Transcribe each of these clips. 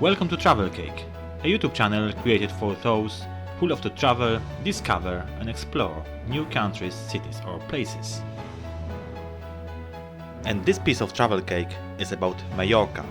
Welcome to Travel Cake, a YouTube channel created for those who love to travel, discover and explore new countries, cities or places. And this piece of travel cake is about Majorca,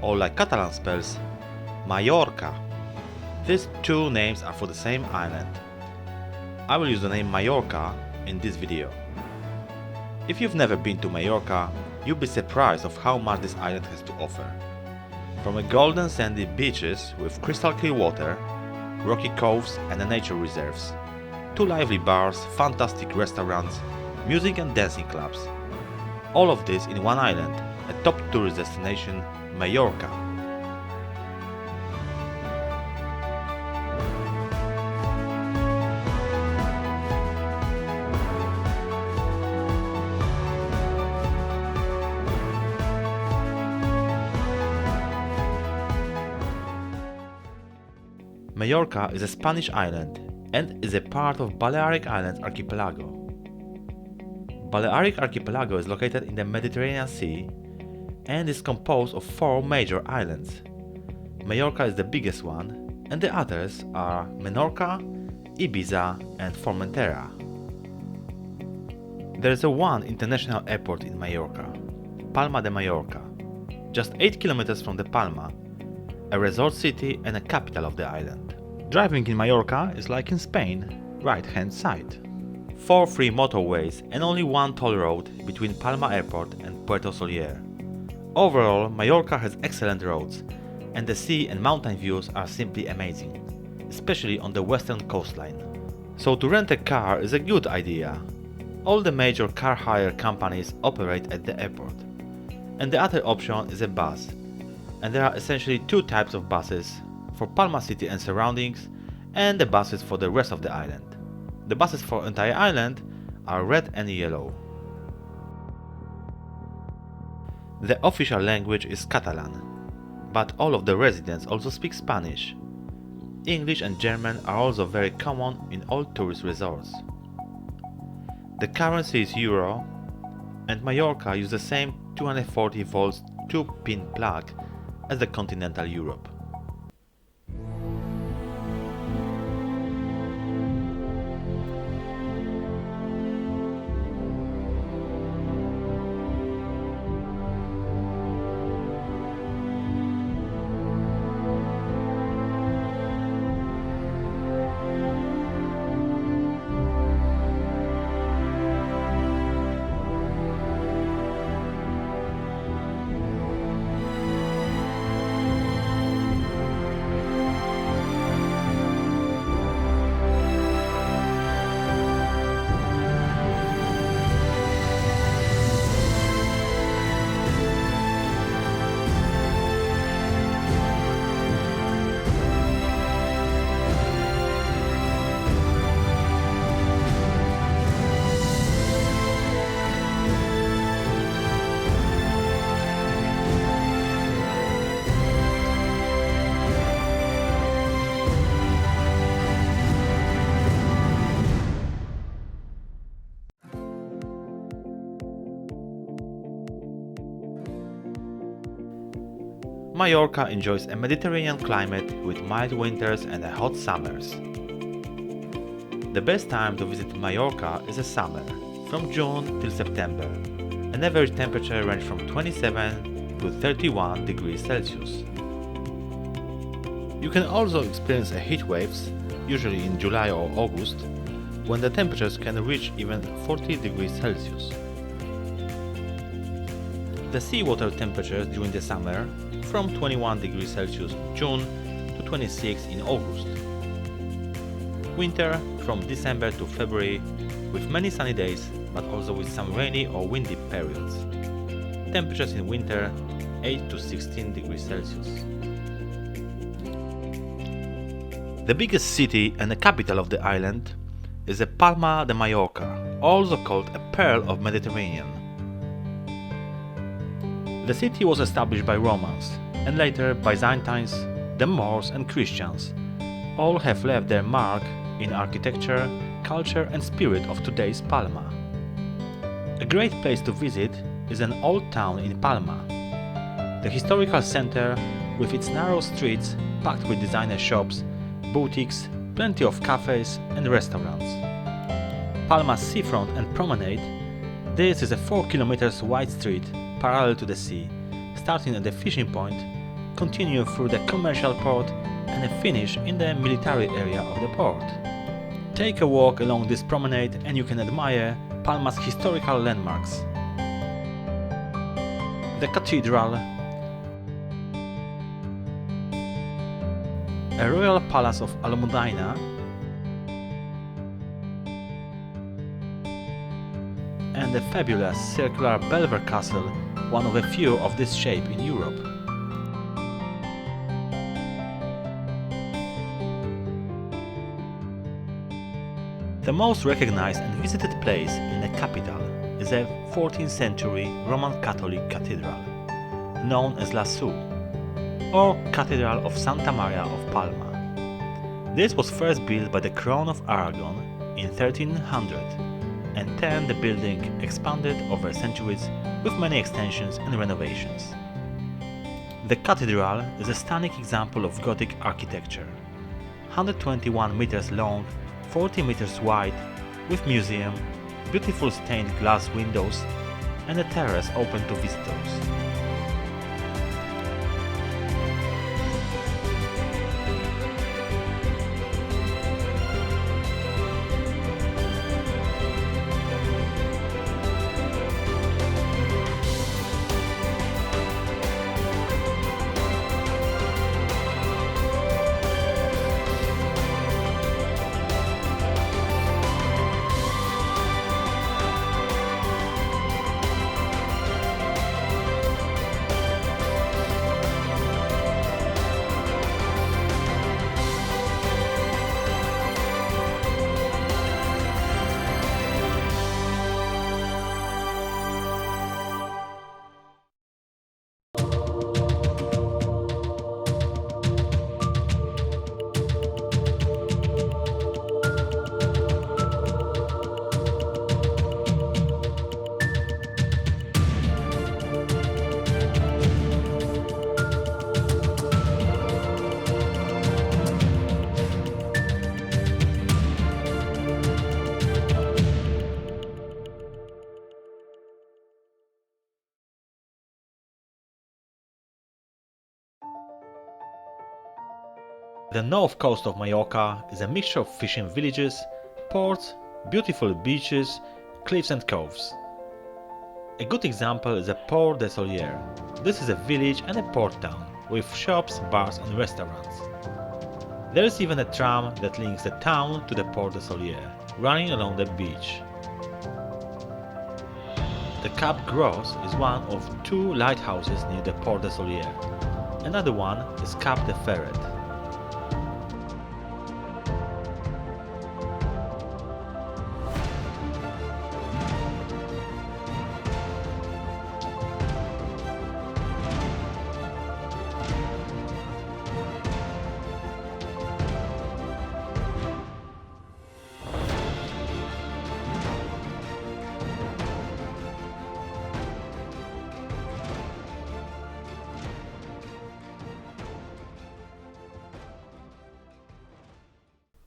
or like Catalan spells, Mallorca. These two names are for the same island. I will use the name Majorca in this video. If you've never been to Majorca, you'll be surprised of how much this island has to offer. From a golden sandy beaches with crystal clear water, rocky coves and nature reserves, to lively bars, fantastic restaurants, music and dancing clubs. All of this in one island, a top tourist destination, Majorca. Majorca is a Spanish island and is a part of Balearic Islands archipelago. Balearic archipelago is located in the Mediterranean Sea and is composed of 4 major islands. Majorca is the biggest one, and the others are Menorca, Ibiza and Formentera. There is one international airport in Majorca, Palma de Mallorca, just 8 kilometers from the Palma, a resort city and a capital of the island. Driving in Majorca is like in Spain, right-hand side. 4 free motorways and only 1 toll road between Palma Airport and Puerto Solier. Overall, Majorca has excellent roads, and the sea and mountain views are simply amazing, especially on the western coastline. So to rent a car is a good idea. All the major car hire companies operate at the airport. And the other option is a bus. And there are essentially 2 types of buses, for Palma City and surroundings, and the buses for the rest of the island. The buses for entire island are red and yellow. The official language is Catalan, but all of the residents also speak Spanish. English and German are also very common in all tourist resorts. The currency is euro, and Majorca uses the same 240 volts 2-pin plug as the continental Europe. Majorca enjoys a Mediterranean climate with mild winters and hot summers. The best time to visit Majorca is the summer, from June till September. An average temperature ranges from 27 to 31 degrees Celsius. You can also experience heat waves, usually in July or August, when the temperatures can reach even 40 degrees Celsius. The seawater temperatures during the summer from 21 degrees Celsius in June to 26 in August. Winter from December to February with many sunny days, but also with some rainy or windy periods. Temperatures in winter 8 to 16 degrees Celsius. The biggest city and the capital of the island is the Palma de Mallorca, also called a Pearl of Mediterranean. The city was established by Romans, and later Byzantines, the Moors and Christians. All have left their mark in architecture, culture and spirit of today's Palma. A great place to visit is an old town in Palma. The historical center with its narrow streets packed with designer shops, boutiques, plenty of cafes and restaurants. Palma's seafront and promenade. This is a 4 km wide street parallel to the sea, starting at the fishing point, continue through the commercial port and finish in the military area of the port. Take a walk along this promenade and you can admire Palma's historical landmarks. The cathedral, a royal palace of Almudena, and the fabulous circular Belver Castle, one of a few of this shape in Europe. The most recognized and visited place in the capital is a 14th century Roman Catholic cathedral, known as La Seu, or Cathedral of Santa Maria of Palma. This was first built by the Crown of Aragon in 1300, and then the building expanded over centuries with many extensions and renovations. The cathedral is a stunning example of Gothic architecture, 121 meters long, 40 meters wide, with museum, beautiful stained glass windows, and a terrace open to visitors. The north coast of Majorca is a mixture of fishing villages, ports, beautiful beaches, cliffs and coves. A good example is the Port de Solier. This is a village and a port town, with shops, bars and restaurants. There is even a tram that links the town to the Port de Solier, running along the beach. The Cap Gros is one of two lighthouses near the Port de Solier. Another one is Cap de Ferret.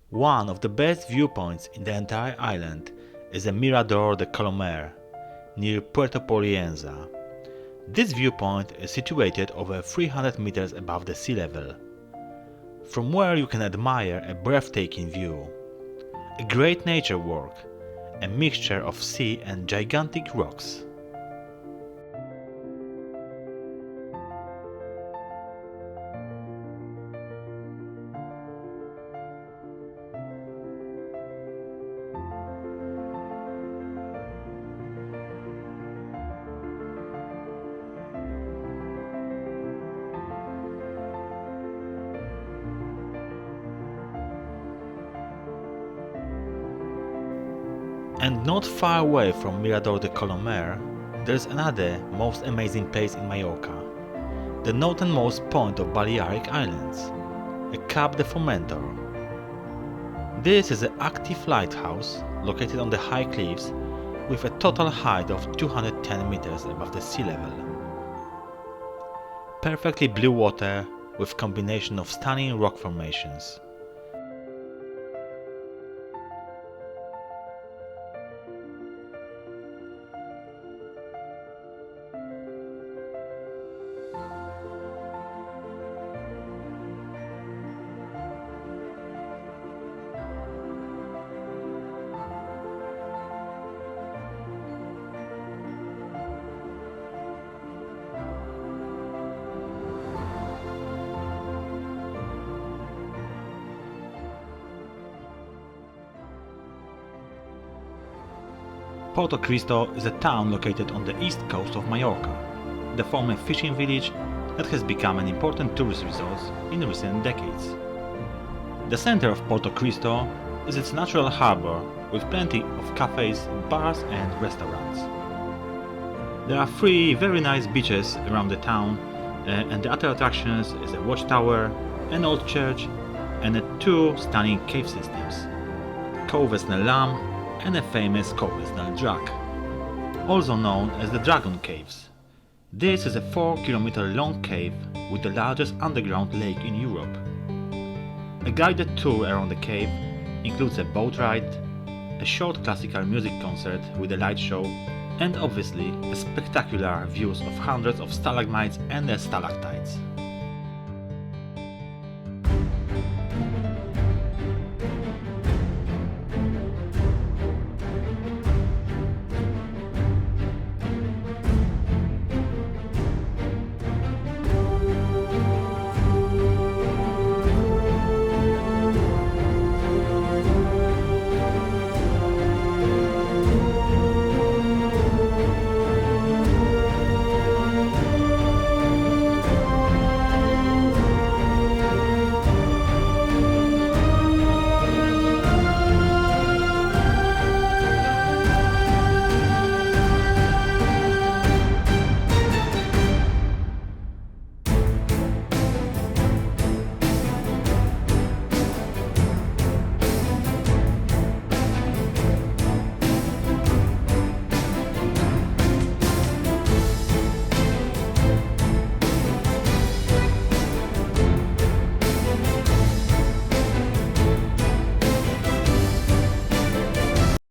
One of the best viewpoints in the entire island is the Mirador de Colomer, near Puerto Polienza. This viewpoint is situated over 300 meters above the sea level, from where you can admire a breathtaking view. A great nature work, a mixture of sea and gigantic rocks. And not far away from Mirador de Colomer, there is another most amazing place in Majorca, the northernmost point of Balearic Islands, a Cap de Formentor. This is an active lighthouse located on the high cliffs with a total height of 210 meters above the sea level. Perfectly blue water, with combination of stunning rock formations. Porto Cristo is a town located on the east coast of Majorca, the former fishing village that has become an important tourist resort in recent decades. The center of Porto Cristo is its natural harbor with plenty of cafes, bars and restaurants. There are 3 very nice beaches around the town and the other attractions is a watchtower, an old church and 2 stunning cave systems, Covesnel Lam and a famous Covesnel Drag, also known as the Dragon Caves. This is a 4-kilometer long cave with the largest underground lake in Europe. A guided tour around the cave includes a boat ride, a short classical music concert with a light show, and obviously a spectacular views of hundreds of stalagmites and stalactites.